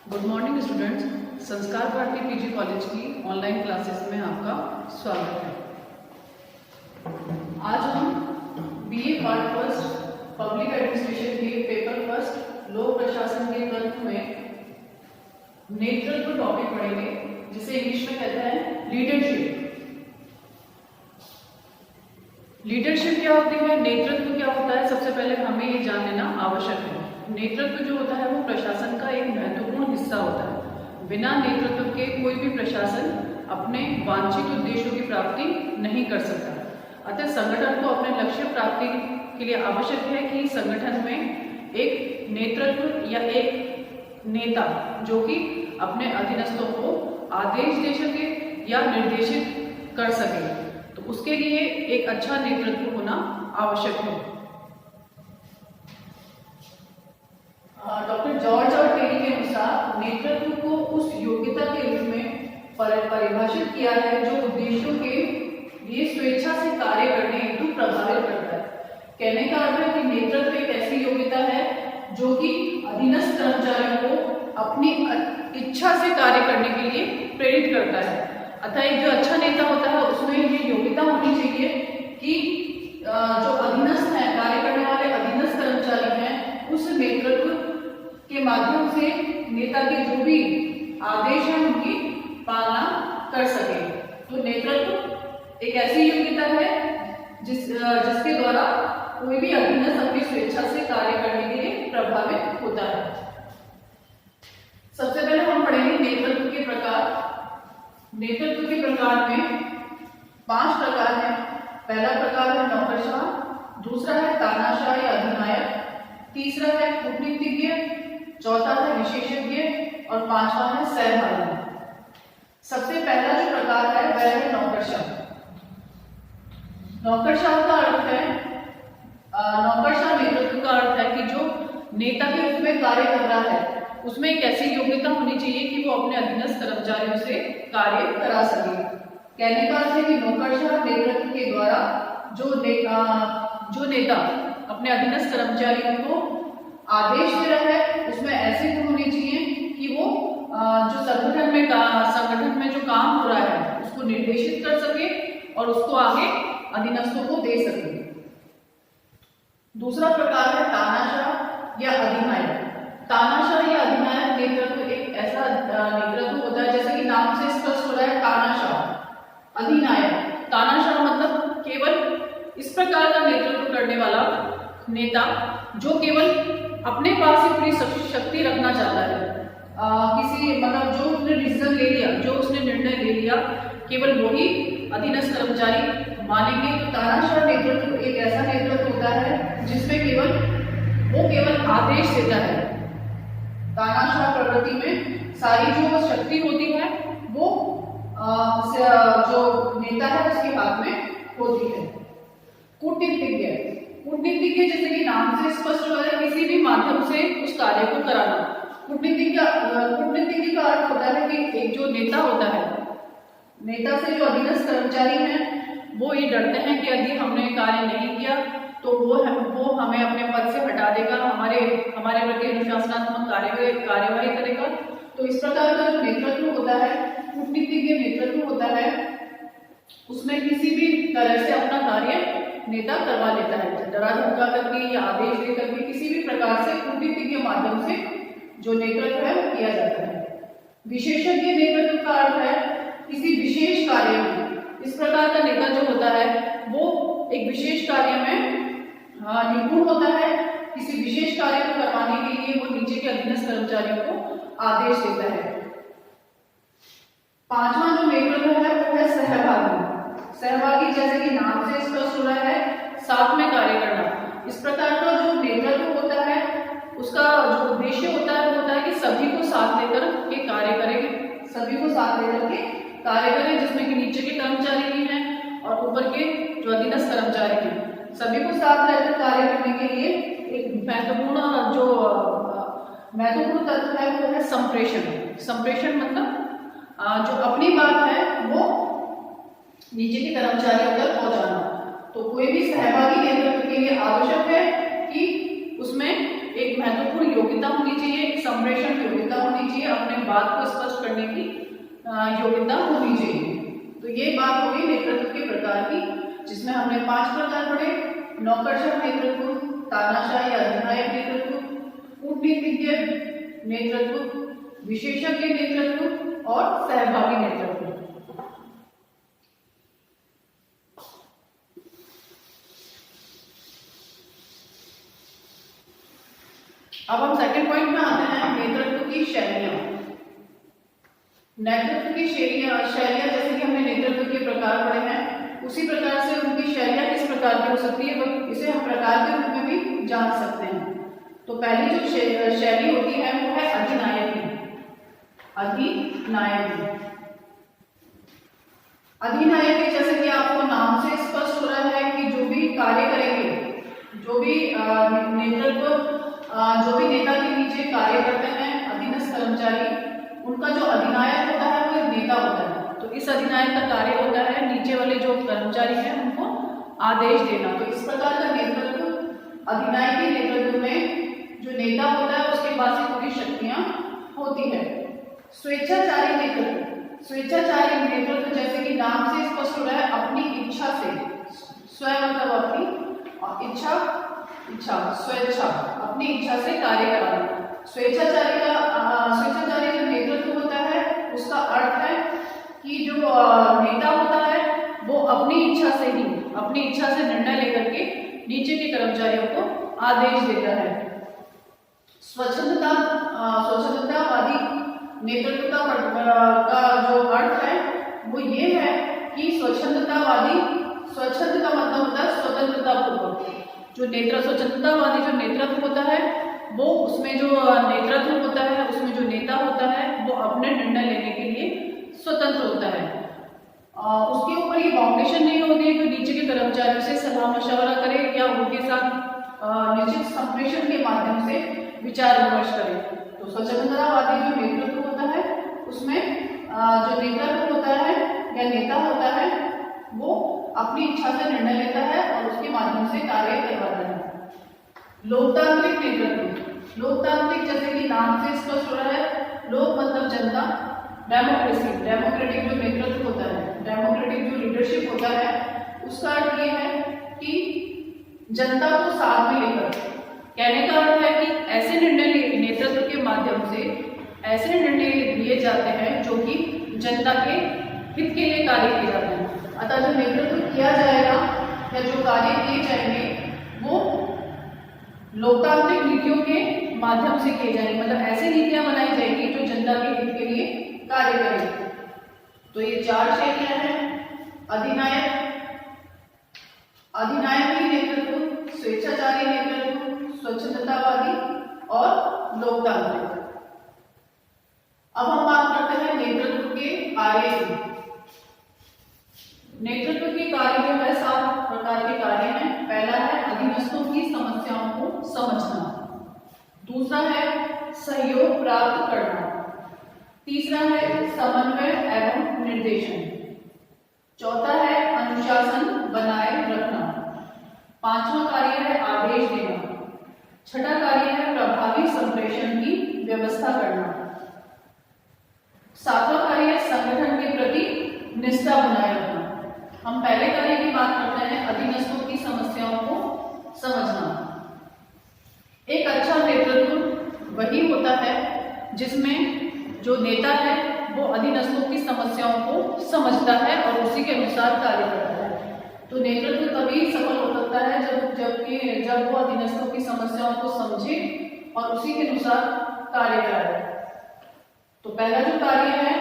Good morning students, संस्कार Bharti PG college की online classes में आपका स्वागत है। आज हम BA part first public administration के पेपर फर्स्ट लोक प्रशासन के ग्रंथ में नेतृत्व टॉपिक पढ़ेंगे, जिसे इंग्लिश में कहते हैं लीडरशिप। लीडरशिप क्या होती है, नेतृत्व क्या होता है, सबसे पहले हमें ये जान लेना आवश्यक है। नेतृत्व जो होता है वो प्रशासन का एक महत्वपूर्ण हिस्सा होता है। बिना नेतृत्व के कोई भी प्रशासन अपने वांछित उद्देश्यों की प्राप्ति नहीं कर सकता। अतः संगठन को अपने लक्ष्य प्राप्ति के लिए आवश्यक है कि संगठन में एक नेतृत्व या एक नेता जो कि अपने अधीनस्थों को आदेश दे सके या निर्देशित कर सके, तो उसके लिए एक अच्छा नेतृत्व होना आवश्यक है। डॉक्टर जॉर्ज और टेरी के अनुसार नेतृत्व को उस योग्यता के रूप में परिभाषित किया है जो उद्देश्यों के लिए स्वेच्छा से कार्य करने हेतु प्रभावित करता है। कहने का अर्थ है कि नेतृत्व एक ऐसी योग्यता है जो कि अधीनस्थ कर्मचारियों को अपनी इच्छा से कार्य करने के लिए प्रेरित करता है। अतः एक जो अच्छा नेता होता है उसमें ये योग्यता होनी चाहिए कि जो अधीनस्थ है, कार्य करने वाले अधीनस्थ कर्मचारी हैं, उस नेतृत्व के माध्यम से नेता के जो भी आदेश हैं उनकी पालना कर सके। तो नेतृत्व एक ऐसी योग्यता है जिसके द्वारा कोई भी अधीनस्थ अपनी स्वेच्छा से कार्य करने के लिए प्रभावित होता है। सबसे पहले हम पढ़ेंगे नेतृत्व के प्रकार। नेतृत्व के प्रकार में 5 प्रकार हैं। पहला प्रकार है नौकरशाह, दूसरा है तानाशाह या अधिनायक, तीसरा है कूटनीतिज्ञ, चौथा है विशेषज्ञ और 5वां है सहभागी। सबसे पहला जो प्रकार है वह है नौकरशाह। नौकरशाह का अर्थ है नौकरशाह नेतृत्व का अर्थ है कि जो नेता के रूप में कार्य कर रहा है उसमें एक ऐसी योग्यता होनी चाहिए कि वो अपने अधीनस्थ कर्मचारियों से कार्य करा सके। कहने का अर्थ है कि नौकरशाह नेतृत्व के द्वारा जो नेता अपने अधीनस्थ कर्मचारियों को आदेश दे रहा है उसमें ऐसे गुण होने चाहिए कि वो जो संगठन में जो काम हो रहा है उसको निर्देशित कर सके और उसको आगे अधीनस्थों को दे सके। दूसरा प्रकार है तानाशाह या अधिनायक। तानाशाह या अधिनायक नेतृत्व एक ऐसा नेतृत्व होता है, जैसे कि नाम से स्पष्ट हो रहा है, तानाशाह। अधिनायक, तानाशाह मतलब केवल इस प्रकार का नेतृत्व करने वाला नेता जो केवल अपने पास ही पूरी शक्ति रखना चाहता है। किसी मतलब जो उसने डिसीजन ले लिया, जो उसने निर्णय ले लिया, केवल वही अधीनस्थ कर्मचारी मानेंगे। तो तानाशाह नेतृत्व एक ऐसा नेतृत्व होता है जिसमें वो केवल आदेश देता है। तानाशाह प्रवृत्ति में सारी जो शक्ति होती है वो जो नेता है उसके हाथ में होती है। कूटनीतिज्ञ, कूटनीतिज्ञ जैसे कि नाम से स्पष्ट हो रहा है, किसी भी माध्यम से उस कार्य को कराना। कूटनीतिज्ञ का अर्थ होता है कि एक जो नेता होता है, नेता से जो अधीनस्थ कर्मचारी हैं वो ये डरते हैं कि यदि हमने कार्य नहीं किया तो वो हमें अपने पद से हटा देगा, हमारे प्रति अनुशासनात्मक कार्यवाही करेगा। तो इस प्रकार का जो नेतृत्व होता है, कूटनीतिज्ञ नेतृत्व होता है, उसमें किसी भी तरह से अपना कार्य नेता करवा लेता है, डरा धमका करके या आदेश दे करके, किसी भी प्रकार से कूटनीति के माध्यम से जो नेतृत्व है वो किया जाता है। विशेषज्ञ नेतृत्व का अर्थ है किसी विशेष कार्य में, इस प्रकार का नेता जो होता है वो एक विशेष कार्य में निपुण होता है। किसी विशेष कार्य को करवाने के लिए वो नीचे के अधीनस्थ कर्मचारियों को आदेश देता है। 5वां जो नेतृत्व है वो है सहभागी। सहभागी जैसे कि नाम से स्पष्ट हो रहा है, साथ में कार्य करना। इस प्रकार का जो नेतृत्व होता है उसका जो उद्देश्य होता है वो होता है कि सभी को साथ लेकर के कार्य करें, सभी को साथ लेकर के कार्य करें, जिसमें कि नीचे के कर्मचारी भी हैं और ऊपर के जो अधीनस्थ कर्मचारी हैं, सभी को साथ लेकर कार्य करने के लिए एक महत्वपूर्ण तत्व है वो है संप्रेषण। संप्रेषण मतलब जो अपनी बात है वो नीचे के कर्मचारियों तक पहुंचाना। तो कोई भी सहभागी नेतृत्व के लिए आवश्यक है कि उसमें एक महत्वपूर्ण योग्यता होनी चाहिए, एक संप्रेषण योग्यता होनी चाहिए, अपने बात को स्पष्ट करने की योग्यता होनी चाहिए। तो ये बात होगी नेतृत्व के प्रकार की, जिसमें हमने 5 प्रकार पढ़े: नौकरशाह नेतृत्व, तानाशाह या अधिनायक नेतृत्व, कूटनीतिज्ञ नेतृत्व, विशेषज्ञ नेतृत्व और सहभागी नेतृत्व। अब हम सेकंड पॉइंट में आते हैं, नेतृत्व की शैलियां। नेतृत्व की शैलियां जैसे कि हमने नेतृत्व के प्रकार पढ़े हैं, उसी प्रकार से उनकी शैलियां किस प्रकार की हो सकती है, इसे हम प्रकार के रूप में भी जान सकते हैं। तो पहली जो शैली होती है वो है अधिनायक की। अधिनायक की जैसे कि आपको नाम से स्पष्ट हो रहा है कि जो भी कार्य करेंगे, जो भी नेतृत्व जो भी नेता के नीचे कार्य करते हैं अधीनस्थ कर्मचारी, उनका जो अधिनायक होता है वो एक नेता होता है। तो इस अधिनायक का कार्य होता है नीचे वाले जो कर्मचारी हैं उनको आदेश देना। तो इस प्रकार का नेतृत्व अधिनायकी नेतृत्व में जो नेता होता है उसके पास ये पूरी शक्तियां होती है। स्वेच्छाचारी नेतृत्व जैसे कि नाम से स्पष्ट हो रहा है, अपनी इच्छा से, स्वयं मतलब अपनी स्वेच्छा, अपनी इच्छा से कार्य कराना। स्वेच्छाचारी जो नेतृत्व होता है उसका अर्थ है कि जो नेता होता है वो अपनी इच्छा से निर्णय लेकर के नीचे के कर्मचारियों को आदेश देता है। स्वच्छंदतावादी नेतृत्व का जो अर्थ है वो ये है कि स्वच्छंदता का मतलब होता है स्वतंत्रता पूर्वक। स्वच्छंदतावादी जो नेतृत्व होता है वो उसमें जो नेतृत्व होता है उसमें जो नेता होता है वो अपने निर्णय लेने के लिए स्वतंत्र होता है। उसके ऊपर ये बाउंडेशन नहीं होती है कि नीचे के कर्मचारियों से सलाह मशवरा करे या उनके साथ निश्चित संप्रेषण के माध्यम से विचार विमर्श करे। तो स्वच्छंदतावादी जो नेतृत्व होता है उसमें जो नेतृत्व होता है या नेता होता है वो अपनी इच्छा से निर्णय लेता है और उसके माध्यम से कार्य करवाता है। लोकतांत्रिक नेतृत्व जैसे कि नाम से स्पष्ट हो रहा है, लोक मतलब जनता, डेमोक्रेटिक जो नेतृत्व होता है, डेमोक्रेटिक जो लीडरशिप होता है उसका अर्थ ये है कि जनता को साथ में लेकर, कहने का अर्थ है कि ऐसे निर्णय नेतृत्व के माध्यम से ऐसे निर्णय लिए जाते हैं जो कि जनता के हित के लिए कार्य किए जाते हैं। अतः जो नेतृत्व किया जाएगा या जो कार्य किए जाएंगे वो लोकतांत्रिक नीतियों के माध्यम से किए जाएंगे, मतलब ऐसी नीतियां बनाई जाएंगी जो जनता के हित के लिए कार्य करेंगे। तो ये 4 शैलियां हैं: अधिनायकी नेतृत्व, स्वेच्छाचारी नेतृत्व, स्वच्छंदतावादी और लोकतांत्रिक। अब हम बात करते हैं नेतृत्व के कार्य की। नेतृत्व के कार्य जो है 7 प्रकार के कार्य हैं। पहला है अधीनस्थों की समस्याओं को समझना, दूसरा है सहयोग प्राप्त करना, तीसरा है समन्वय एवं निर्देशन, चौथा है अनुशासन बनाए रखना, पांचवा कार्य है आदेश देना, छठा कार्य है प्रभावी संप्रेषण की व्यवस्था करना, सातवां कार्य है संगठन के प्रति निष्ठा बनाए रखना। हम पहले कार्य की बात करते हैं, अधीनस्थों की समस्याओं को समझना। एक अच्छा नेतृत्व वही होता है जिसमें जो नेता है वो अधीनस्थों की समस्याओं को समझता है और उसी के अनुसार कार्य करता है। तो नेतृत्व तभी सफल हो सकता है जब वो अधीनस्थों की समस्याओं को समझे और उसी के अनुसार कार्य करे। तो पहला जो कार्य है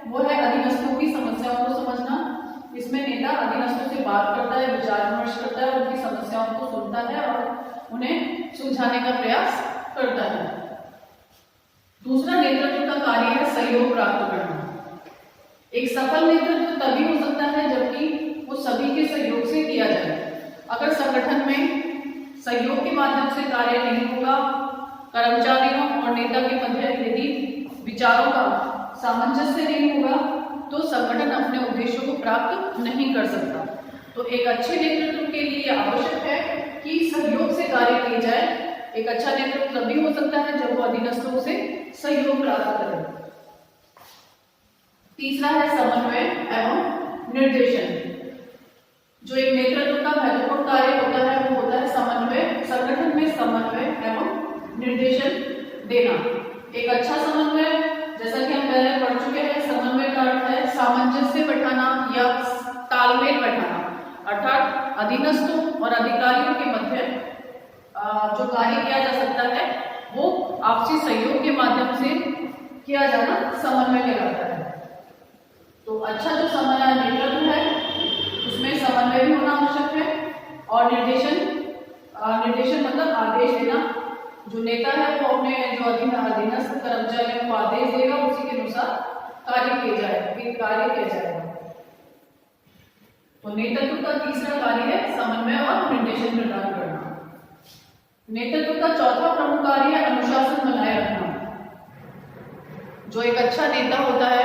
वो है अधीनस्थों की समस्याओं को समझना। इसमें नेता अधीनस्थों से बात करता है, विचार विमर्श करता है, उनकी समस्याओं को सुनता है और उन्हें सुलझाने का प्रयास करता है। दूसरा नेतृत्व का कार्य है सहयोग प्राप्त करना। एक सफल नेतृत्व तभी हो सकता है जबकि वो सभी के सहयोग से किया जाए। अगर संगठन में सहयोग के माध्यम से कार्य नहीं होगा, कर्मचारियों और नेता के मध्य यदि विचारों का सामंजस्य नहीं होगा तो संगठन अपने उद्देश्यों को प्राप्त नहीं कर सकता। तो एक अच्छे नेतृत्व के लिए आवश्यक है कि सहयोग से कार्य किए जाए एक अच्छा नेतृत्व तभी हो सकता है जब वो अधीनस्थों से सहयोग प्राप्त करे। तीसरा है समन्वय एवं निर्देशन। जो एक नेतृत्व का महत्वपूर्ण कार्य होता है वो होता है समन्वय, संगठन में समन्वय एवं निर्देशन देना। एक अच्छा समन्वय, जैसा कि हम पहले पढ़ चुके हैं, समन्वय का अर्थ है सामंजस्य बैठाना या तालमेल बैठाना, अर्थात अधीनस्थों और अधिकारियों के मध्य जो कार्य किया जा सकता है वो आपसी सहयोग के माध्यम से किया जाना समन्वय कहलाता है। तो अच्छा जो समन्वय नेतृत्व है उसमें समन्वय भी होना आवश्यक है। और निर्देशन मतलब आदेश देना। जो नेता है वो अपने जो अधीनस्थ कर्मचारियों को आदेश देगा, उसी के अनुसार कार्य किया जाएगा। तो नेतृत्व का तीसरा कार्य है समन्वय और निर्देशन प्रदान करना। नेतृत्व का चौथा प्रमुख कार्य है अनुशासन बनाए रखना। जो एक अच्छा नेता होता है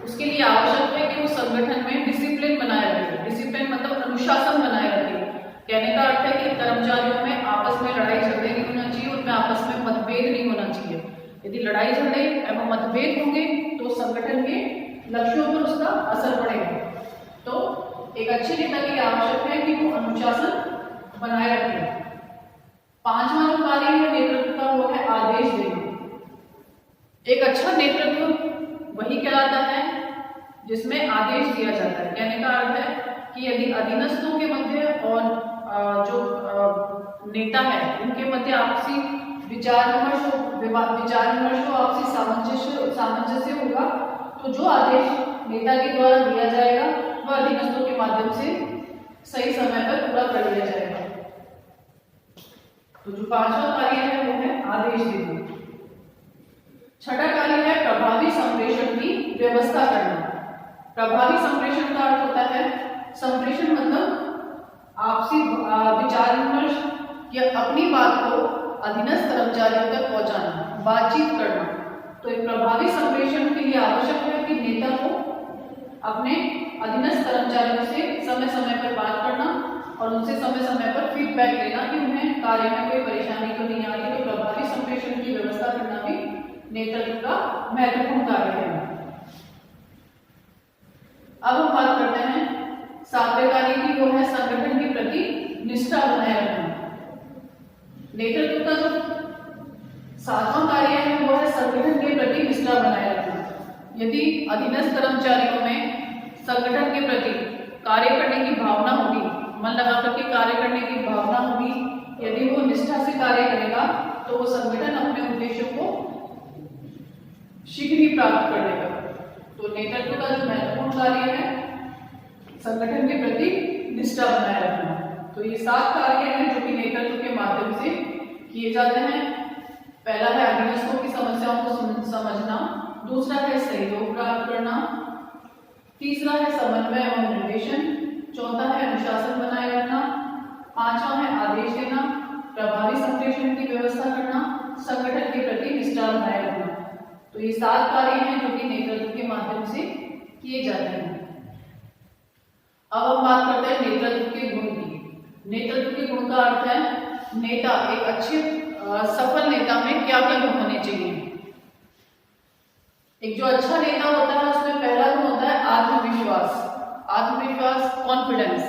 उसके लिए आवश्यक है कि वो संगठन में डिसिप्लिन बनाए रखे। डिसिप्लिन मतलब अनुशासन बनाए रखे। कहने का अर्थ है कि कर्मचारियों में आपस में लड़ाई झगड़े नहीं होना चाहिए, उनमें आपस में मतभेद नहीं होना चाहिए। यदि लड़ाई झगड़े एवं मतभेद होंगे तो संगठन के लक्ष्यों पर उसका असर पड़ेगा। तो एक अच्छे नेता के लिए आवश्यक है कि वो अनुशासन बनाए रखे। पांचवा जो कार्य है नेतृत्व का वो है आदेश देना। एक अच्छा नेतृत्व वही कहलाता है जिसमें आदेश दिया जाता है। कहने का अर्थ है कि यदि अधीनस्थों के मध्य और जो नेता है उनके मध्य आपसी विचार विमर्श हो, आपसी सामंजस्य होगा, तो जो आदेश नेता के द्वारा दिया जाएगा वह अधीनस्थों के माध्यम से सही समय पर पूरा कर लिया जाएगा। तो जो पांचवा कार्य है वो है आदेश देना। छठा कार्य है प्रभावी संप्रेषण की व्यवस्था करना। प्रभावी संप्रेषण का अर्थ होता है, संप्रेषण मतलब आपसी विचार विमर्श या अपनी बात को अधीनस्थ कर्मचारियों तक पहुंचाना, बातचीत करना। तो एक प्रभावी संप्रेषण के लिए आवश्यक है कि नेता को अपने अधीनस्थ कर्मचारियों से समय समय पर बात करना और उनसे समय समय पर फीडबैक लेना कि उन्हें कार्य में कोई परेशानी तो नहीं आ रही। तो प्रभावी संप्रेषण की व्यवस्था करना भी नेतृत्व का महत्वपूर्ण कार्य है। अब हम बात करते हैं सातवें कार्य की, वो है संगठन के प्रति निष्ठा बनाए रखना। नेतृत्व का जो सातवां कार्य है वो है संगठन के प्रति निष्ठा बनाए रखना। यदि अधीनस्थ कर्मचारियों में संगठन के प्रति कार्य करने की भावना होगी, मन लगा करके कार्य करने की भावना होगी, यदि वो निष्ठा से कार्य करेगा तो वो संगठन अपने उद्देश्यों को शीघ्र ही प्राप्त कर लेगा। तो नेतृत्व का जो महत्वपूर्ण कार्य है संगठन के प्रति निष्ठा बनाए रखना। तो ये 7 कार्य हैं जो कि नेतृत्व के माध्यम से किए जाते हैं। पहला है अधीनस्थों की समस्याओं को समझना, दूसरा है सहयोग प्राप्त करना, तीसरा है समन्वय एवं निर्देशन, चौथा है अनुशासन बनाए रखना, पांचवा है आदेश देना, प्रभावी संप्रेषण की व्यवस्था करना, संगठन के प्रति निष्ठा बनाए रखना। तो ये 7 कार्य हैं जो कि नेतृत्व के माध्यम से किए जाते हैं। अब हम बात करते हैं नेतृत्व के गुण की। नेतृत्व के गुण का अर्थ है नेता, एक अच्छे सफल नेता में क्या क्या गुण होने चाहिए। एक जो अच्छा नेता होता है उसमें पहला गुण होता है आत्मविश्वास, कॉन्फिडेंस।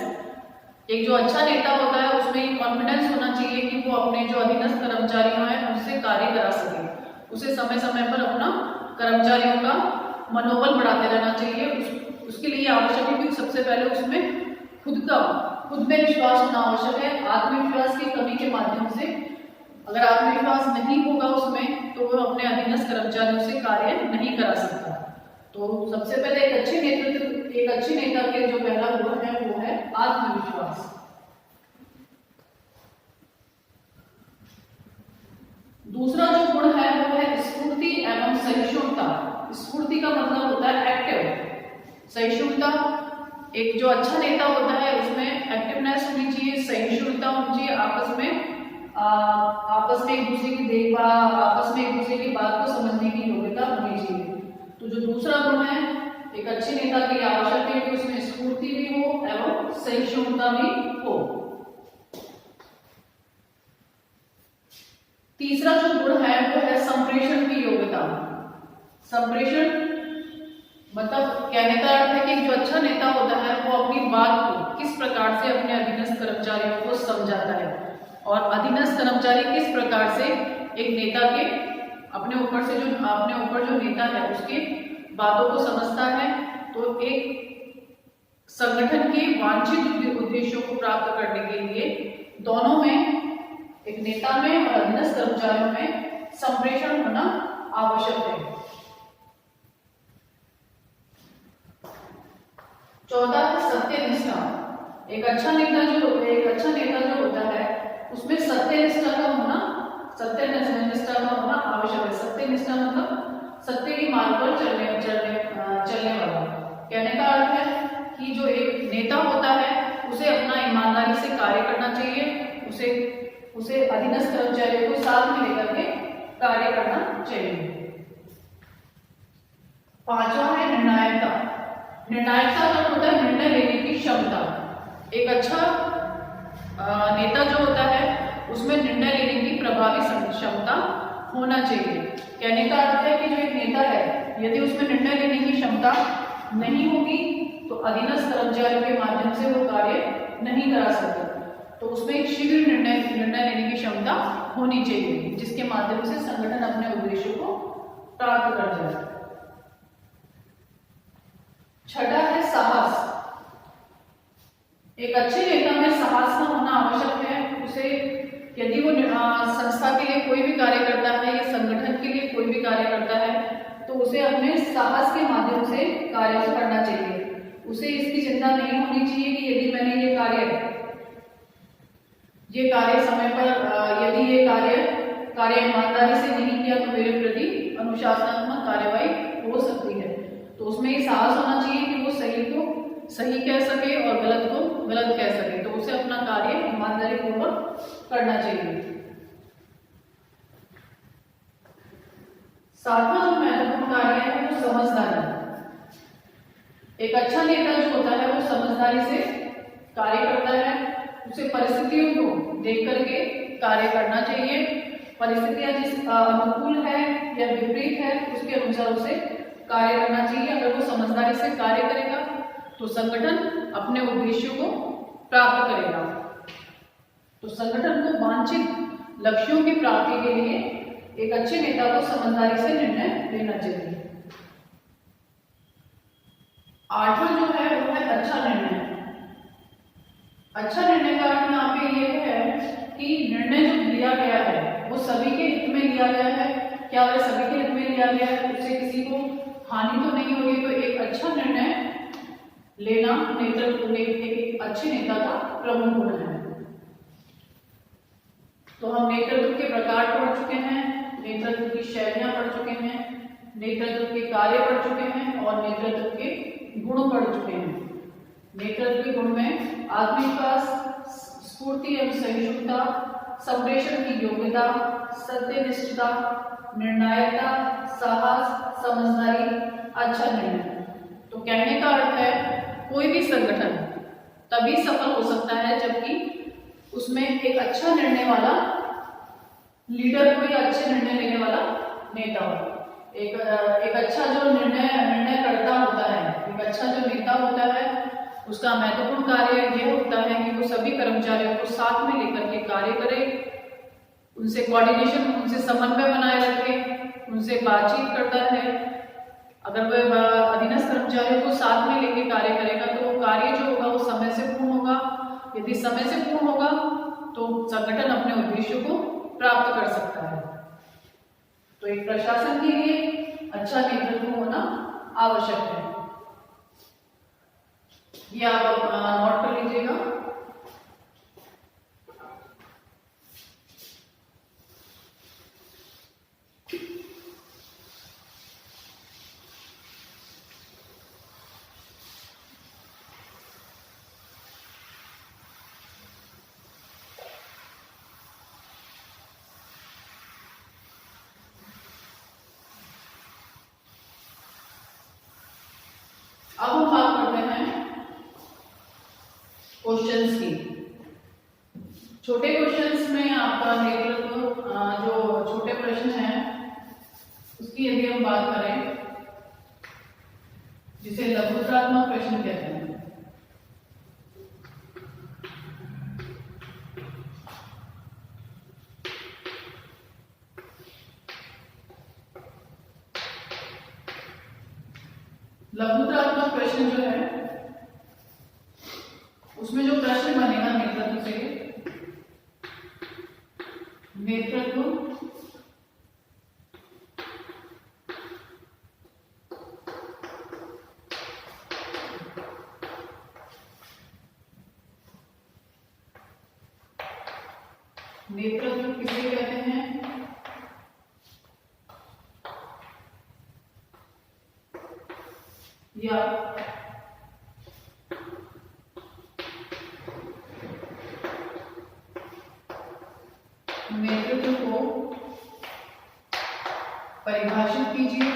एक जो अच्छा नेता होता है उसमें कॉन्फिडेंस होना चाहिए कि वो अपने जो अधीनस्थ कर्मचारियों हैं उनसे कार्य करा सके, उसे समय समय पर अपना कर्मचारियों का मनोबल बढ़ाते रहना चाहिए। उसके लिए आवश्यक है कि सबसे पहले उसमें खुद में विश्वास होना आवश्यक है। आत्मविश्वास की कमी के माध्यम से अगर आत्मविश्वास नहीं होगा उसमें तो वो अपने अधीनस्थ कर्मचारियों से कार्य नहीं करा सकता। तो सबसे पहले एक अच्छे नेता के जो पहला गुण है वो है आत्मविश्वास। दूसरा जो गुण है वो है स्फूर्ति एवं सहिष्णुता। स्फूर्ति का मतलब होता है एक्टिव, सहिष्णुता। एक जो अच्छा नेता होता है उसमें एक्टिवनेस होनी चाहिए, सहिष्णुता होनी चाहिए, आपस में एक दूसरे की देखभाल, आपस में एक दूसरे की बात को समझने की योग्यता होनी चाहिए। तो जो दूसरा गुण है एक अच्छे नेता के लिए आवश्यक है कि उसमें स्फूर्ति भी हो एवं सहिष्णुता भी हो। तीसरा जो गुण है वो है संप्रेषण की योग्यता। संप्रेषण मतलब कहने का अर्थ है कि जो अच्छा नेता होता है वो अपनी बात को किस प्रकार से अपने अधीनस्थ कर्मचारियों को समझाता है, और अधीनस्थ कर्मचारी किस प्रकार से एक नेता के अपने ऊपर जो नेता है उसके बातों को समझता है। तो एक संगठन के वांछित उद्देश्यों को प्राप्त करने के लिए दोनों में, एक नेता में और अधीनस्थ कर्मचारियों में संप्रेषण होना आवश्यक है। चौथा है सत्यनिष्ठा। एक अच्छा नेता जो होता है उसमें सत्यनिष्ठा का होना आवश्यक है। सत्यनिष्ठा मतलब सत्य के मार्ग पर चलने वाला। कहने का अर्थ है कि जो एक नेता होता है उसे अपना ईमानदारी से कार्य करना चाहिए, उसे अधीनस्थ कर्मचारियों को साथ में लेकर के कार्य करना चाहिए। पांचवा है निर्णायकता। निर्णायकता का होता है निर्णय लेने की क्षमता। एक अच्छा नेता जो होता है उसमें निर्णय लेने की प्रभावी क्षमता होना चाहिए। कहने का अर्थ है कि जो एक नेता है यदि उसमें निर्णय लेने की क्षमता नहीं होगी तो अधीनस्थ कर्मचारियों के माध्यम से वो कार्य नहीं करा सकता। तो उसमें एक शीघ्र निर्णय लेने की क्षमता होनी चाहिए जिसके माध्यम से संगठन अपने उद्देश्यों को प्राप्त कर जाए। छठा है साहस। एक अच्छे नेता में साहस का होना आवश्यक है। उसे यदि वो संस्था के लिए कोई भी कार्य करता है या संगठन के लिए कोई भी कार्य करता है तो उसे अपने साहस के माध्यम से कार्य करना चाहिए। उसे इसकी चिंता नहीं होनी चाहिए कि यदि मैंने ये कार्य समय पर यदि ये कार्य ईमानदारी से नहीं किया तो मेरे प्रति अनुशासनात्मक कार्यवाही हो सकती है। तो उसमें ये साहस होना चाहिए कि वो सही को सही कह सके और गलत को गलत कह सके। तो उसे अपना कार्य ईमानदारी पूर्वक करना चाहिए। सातवां जो महत्वपूर्ण कार्य है वो समझदारी। एक अच्छा नेता जो होता है वो समझदारी से कार्य करता है। उसे परिस्थितियों को देख करके कार्य करना चाहिए। परिस्थितियां जिस अनुकूल है या विपरीत है उसके अनुसार उसे कार्य करना चाहिए। अगर वो समझदारी से कार्य करेगा तो संगठन अपने उद्देश्यों को प्राप्त करेगा। तो संगठन को वांछित लक्ष्यों की प्राप्ति के लिए एक अच्छे नेता को समझदारी से निर्णय लेना चाहिए। आठवां जो है वो है अच्छा निर्णय। अच्छा निर्णय का अर्थ यहाँ पे ये है कि निर्णय जो लिया गया है वो सभी के हित में लिया गया है। क्या वह सभी के हित में लिया गया है, उससे किसी को हानि तो नहीं होगी। तो एक अच्छा निर्णय लेना एक अच्छे नेता का प्रमुख गुण है। तो हम नेतृत्व के प्रकार पढ़ चुके हैं, नेतृत्व की शैलियां पढ़ चुके हैं, नेतृत्व के कार्य पढ़ चुके हैं और नेतृत्व के गुण पढ़ चुके हैं। नेतृत्व के गुण में आत्मविश्वास, स्फूर्ति एवं सहिष्णुता, संप्रेषण की योग्यता, सत्यनिष्ठता, निर्णायकता, साहस, समझदारी, अच्छा निर्णय। तो कहने का अर्थ है कोई भी संगठन तभी सफल हो सकता है जबकि उसमें एक अच्छा निर्णय वाला लीडर हो या अच्छे निर्णय लेने वाला नेता हो। एक अच्छा जो निर्णय करता होता है, एक अच्छा जो नेता होता है उसका महत्वपूर्ण कार्य यह होता है कि वो सभी कर्मचारियों को साथ में लेकर के कार्य करे, उनसे कोऑर्डिनेशन, उनसे समन्वय बनाए रखे, उनसे बातचीत करता है। अगर वह अधीनस्थ कर्मचारियों को साथ में लेकर कार्य करेगा तो वो कार्य जो होगा वो समय से पूर्ण होगा। यदि समय से पूर्ण होगा तो संगठन अपने उद्देश्यों को प्राप्त कर सकता है। तो एक प्रशासन के लिए अच्छा नेतृत्व होना आवश्यक है। ये आप नोट कर लीजिएगा। अब हम बात करते हैं क्वेश्चंस की। छोटे क्वेश्चंस में आपका नेतृत्व जो उसकी यदि हम बात करें, जिसे लघुत्रात्मक प्रश्न कहते हैं, लघुत्रात्मक प्रश्न जो है उसमें जो प्रश्न बनेगा नेतृत्व से, नेतृत्व नेतृत्व किसे कहते हैं, या नेतृत्व को परिभाषित कीजिए।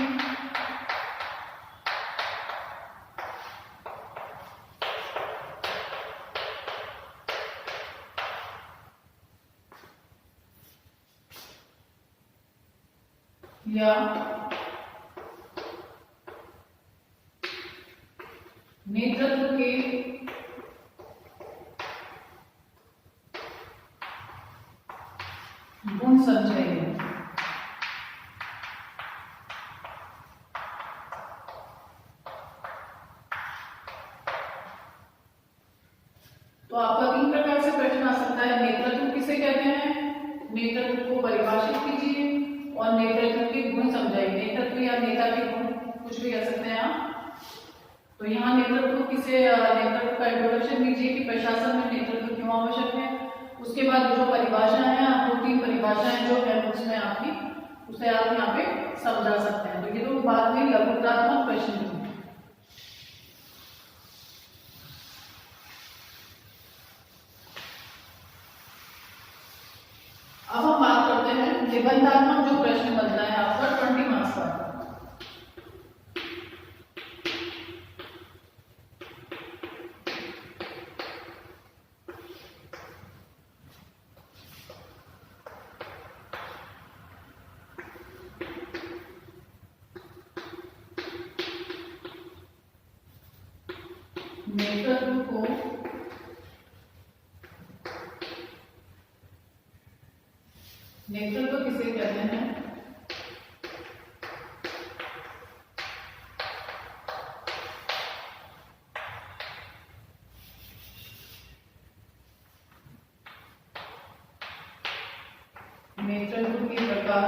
या नेतृत्व के गुण समझाइए। तो आपका 3 प्रकार से प्रश्न आ सकता है। नेतृत्व किसे कहते हैं, नेतृत्व को परिभाषित कीजिए और नेतृत्व के गुण समझाइए। नेतृत्व या नेता के गुण कुछ भी कह सकते हैं आप। तो यहाँ नेतृत्व का इंट्रोडक्शन दीजिए कि प्रशासन में नेतृत्व क्यों आवश्यक है। उसके बाद जो परिभाषा है, आपको 3 परिभाषाएं जो है उसमें आपकी उसे आप यहाँ पे समझा सकते हैं। तो ये तो बात में लघुत्रात्मक प्रश्न है। अब हम बात करते हैं निबंधात्मक जो प्रश्न बनता है आपका 20 मार्क्स का। नेतृत्व किसे कहते हैं, नेतृत्व के प्रकार,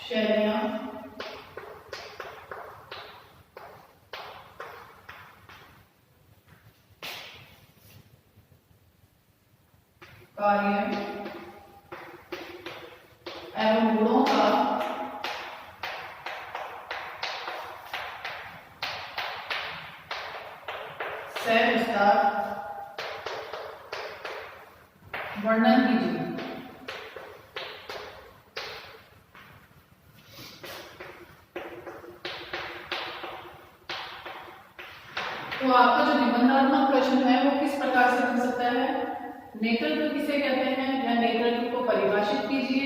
शैलियां, कार्य एवं गुणों का सविस्तार वर्णन कीजिए। तो आपका जो निबंधात्मक प्रश्न है वो किस प्रकार से बन सकता है, नेतृत्व किसे कहते हैं या नेतृत्व को परिभाषित कीजिए,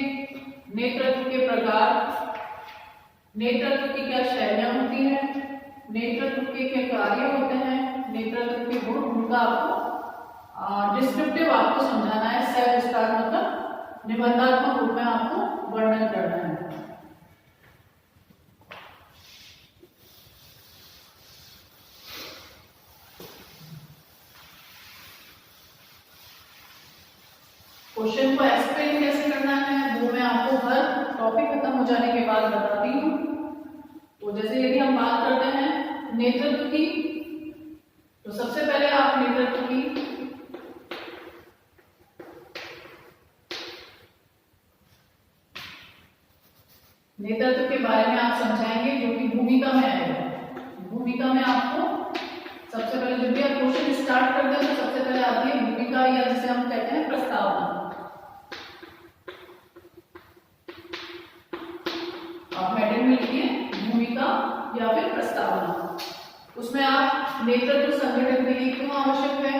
नेतृत्व के प्रकार, नेतृत्व की क्या शैलियां होती हैं, नेतृत्व के क्या कार्य होते हैं, नेतृत्व के गुण, उनका आपको डिस्क्रिप्टिव आपको समझाना है। सविस्तार मतलब निबंधात्मक रूप में आपको वर्णन करना है। क्वेश्चन को एक्सप्लेन कैसे करना है वो मैं आपको हर टॉपिक खत्म हो जाने के बाद बताती हूँ। तो जैसे यदि हम बात करते हैं नेतृत्व की, तो सबसे पहले आप नेतृत्व की नेतृत्व के बारे में आप समझाएंगे जो कि भूमिका में आएगा। भूमिका में आपको सबसे पहले जब भी आप क्वेश्चन स्टार्ट करते हैं तो सबसे पहले आती है भूमिका, या जिसे हम कहते हैं प्रस्तावना। आप हेडिंग में लिखिए भूमिका या फिर प्रस्तावना। उसमें आप नेतृत्व संगठन के लिए क्यों आवश्यक है,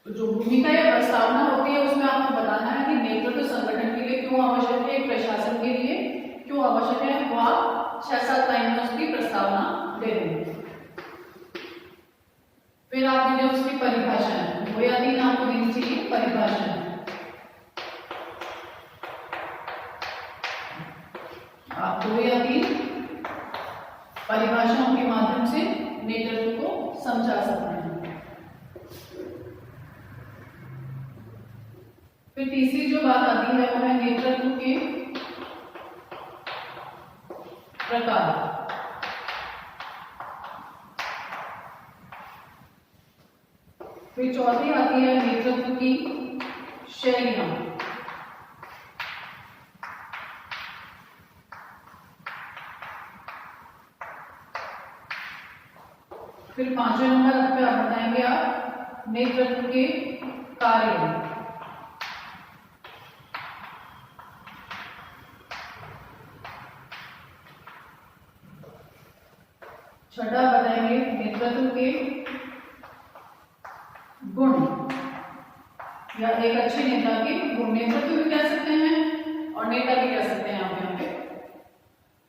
तो जो भूमिका या प्रस्तावना होती है उसमें आपको बताना है कि नेतृत्व संगठन के लिए क्यों आवश्यक है, प्रशासन के लिए क्यों आवश्यक है, वो आप 6-7 लाइन में उसकी प्रस्तावना दे देंगे। फिर आप दीजिए उसकी परिभाषा है, 2 या 3 आपको देनी चाहिए परिभाषा है। आप 2 या 3 परिभाषाओं के माध्यम से नेतृत्व को समझा सकते हैं। फिर तीसरी जो बात आती है वो है नेतृत्व के प्रकार। फिर चौथी आती है नेतृत्व की शैलियां। फिर 5वें नंबर पे आप बताएंगे आप नेतृत्व के कार्य। छठा बताएंगे नेतृत्व के गुण या एक अच्छे नेता के गुण। नेतृत्व भी कह सकते हैं और नेता भी कह सकते हैं आप यहाँ पे।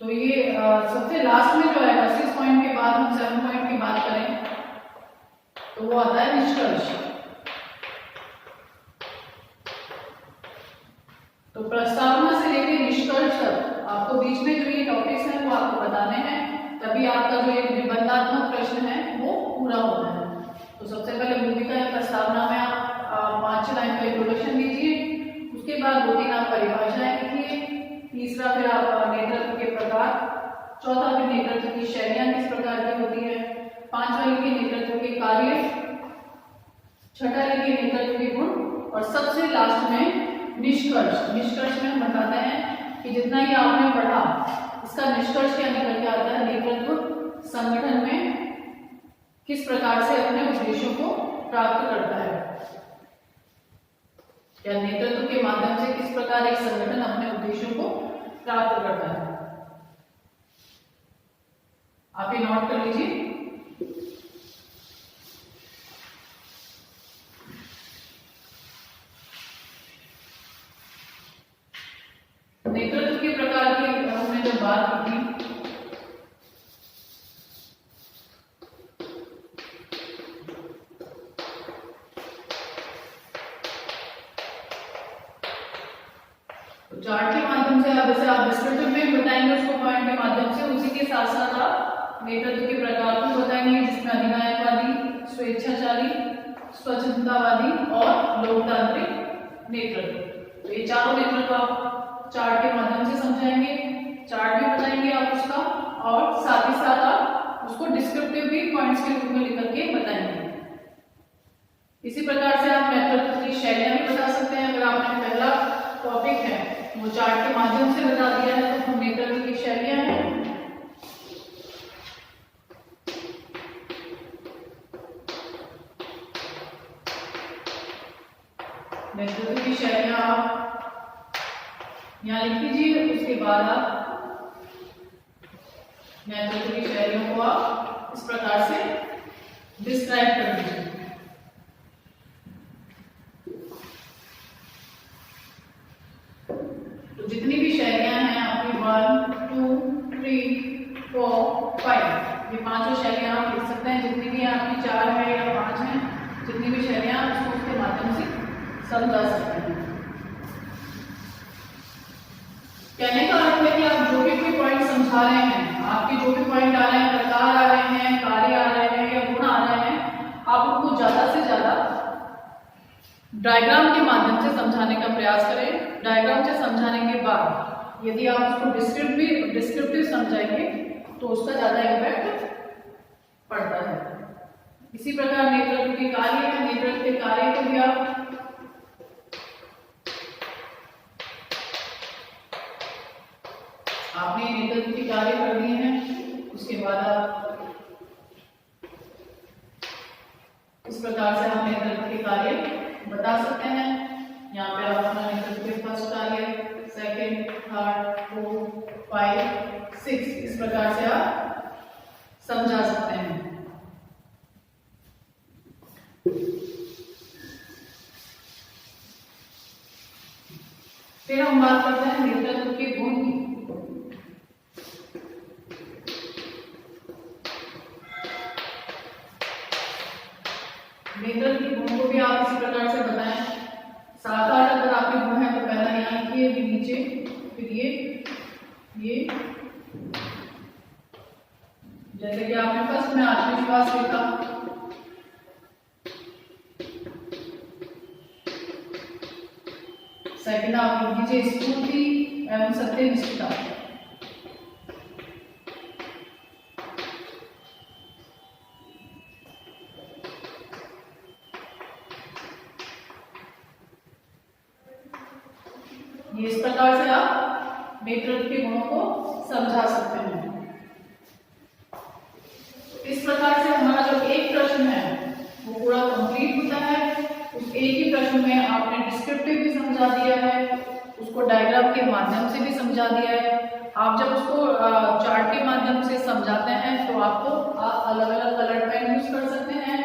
तो ये सबसे लास्ट में जो है 6 पॉइंट के बाद हम 7 पॉइंट की बात करें तो वो आता है निष्कर्ष। तो प्रस्तावना से लेकर निष्कर्ष तक आपको बीच में जो ये टॉपिक्स हैं वो आपको बताने हैं, तभी आपका जो एक निबंधात्मक प्रश्न है वो पूरा होता है। तो सबसे पहले भूमिका या प्रस्तावना में आप 5-6 लाइन का इंट्रोडक्शन दीजिए, उसके बाद 2-3 आप परिभाषाएं लिखिए, तीसरा फिर आप नेतृत्व के प्रकार, चौथा फिर नेतृत्व की शैलियां किस प्रकार की होती है, 5वां लिखिए नेतृत्व के कार्य, छठा लिखिए नेतृत्व के गुण और सबसे लास्ट में निष्कर्ष। निष्कर्ष में हम बताते हैं कि जितना ही आपने पढ़ा इसका निष्कर्ष क्या निकल के आता है, नेतृत्व संगठन में किस प्रकार से अपने उद्देश्यों को प्राप्त करता है, या नेतृत्व के माध्यम से किस प्रकार एक संगठन अपने उद्देश्यों को प्राप्त करता है। आप ये नोट कर लीजिए। नेतृत्व के प्रकार की हमने जब बात की थी तो चार्ट के माध्यम से आप डिस्क्रिप्टिव में बताएंगे उसको पॉइंट के माध्यम से, उसी के साथ साथ आप नेतृत्व के प्रकार को बताएंगे जिसमें अधिनायकवादी, स्वेच्छाचारी, स्वच्छंदतावादी और लोकतांत्रिक नेतृत्व। तो ये चारों नेतृत्व आप चार्ट के माध्यम से समझाएंगे, चार्ट भी बताएंगे आप उसका और साथ ही साथ आप उसको डिस्क्रिप्टिव भी पॉइंट्स के रूप में लिख करके बताएंगे। इसी प्रकार से आप नेतृत्व की शैलियां भी बता सकते हैं। अगर आपने पहला टॉपिक है वो चार्ट के माध्यम से बता दिया है तो नेतृत्व की शैलियां हैं। नेतृत्व की शैलियां आप यहाँ लिख लीजिए, उसके बाद आप नेतृत्व की शैलियों को आप इस प्रकार से डिस्क्राइब कर दीजिए। तो जितनी भी शैलियां हैं आपकी 1, 2, 3, 4, 5 ये पांचों शैलियां आप लिख सकते हैं। जितनी भी आपकी 4 है या 5 है, जितनी भी शैलियां उसको उसके माध्यम से समझा सकते हैं। कहने का अर्थ है कि आप जो भी कोई पॉइंट समझा रहे हैं, आपके जो भी पॉइंट आ रहे हैं, प्रकार आ रहे हैं, कार्य आ रहे हैं या गुण आ रहे हैं, आप उनको ज्यादा से ज्यादा डायग्राम के माध्यम से समझाने का प्रयास करें। डायग्राम से समझाने के बाद यदि आप उसको डिस्क्रिप्टिव समझाएंगे तो उसका ज्यादा इम्पैक्ट पड़ता है। इसी प्रकार नेतृत्व के कार्य है, नेतृत्व के कार्य को भी आप आपने नेतृत्व के कार्य कर दिए हैं, उसके बाद आप इस प्रकार से आप नेतृत्व के कार्य बता सकते हैं। यहाँ पे आप अपना नेतृत्व के फर्स्ट कार्य, सेकंड, थर्ड, 4, 5, 6 इस प्रकार से आप समझा सकते हैं। नेतृत्व के गुणों को भी आप इसी प्रकार से बताएं। 7-8 अगर आपके गुण हैं तो पहला यहाँ लिखिए, फिर नीचे, फिर ये, जैसे कि आपने फर्स्ट में आत्मविश्वास लिखा, सेकंड आप लिख दीजिए स्फूर्ति एवं सत्यनिष्ठा। ये इस प्रकार से आप नेतृत्व के गुणों को समझा सकते हैं। इस प्रकार से हमारा जो एक प्रश्न है वो पूरा कंप्लीट होता है। उस एक ही प्रश्न में आपने डिस्क्रिप्टिव भी समझा दिया है, उसको डायग्राम के माध्यम से भी समझा दिया है। आप जब उसको चार्ट के माध्यम से समझाते हैं तो आप अलग अलग कलर पेन यूज कर सकते हैं,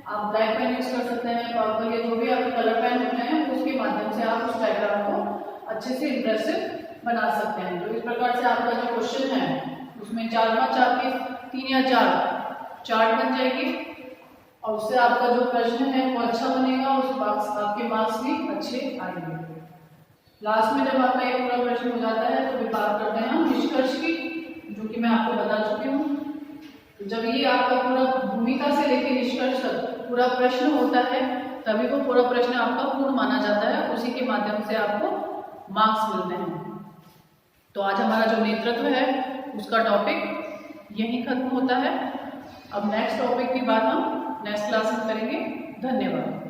आप ब्लैक पेन यूज कर सकते हैं, पर्पल या जो भी आपके कलर पेन होते हैं उसके माध्यम से आप उस डायग्राम को अच्छे से इंप्रेसिव बना सकते हैं। तो इस प्रकार से आपका जो क्वेश्चन है उसमें 4-5 आपके 3 या 4 चार्ट बन जाएगी और उससे आपका जो प्रश्न है वो अच्छा बनेगा, उस आपके मार्क्स भी अच्छे आएंगे। लास्ट में जब आपका एक पूरा प्रश्न हो जाता है तो फिर बात करते हैं हम निष्कर्ष की, जो कि मैं आपको बता चुकी हूँ। तो जब ये आपका पूरा भूमिका से लेकर निष्कर्ष तक पूरा प्रश्न होता है तभी वो पूरा प्रश्न आपका पूर्ण माना जाता है, उसी के माध्यम से आपको मार्क्स मिलते हैं। तो आज हमारा जो नेतृत्व है उसका टॉपिक यहीं खत्म होता है। अब नेक्स्ट टॉपिक की बात हम नेक्स्ट क्लास में करेंगे। धन्यवाद।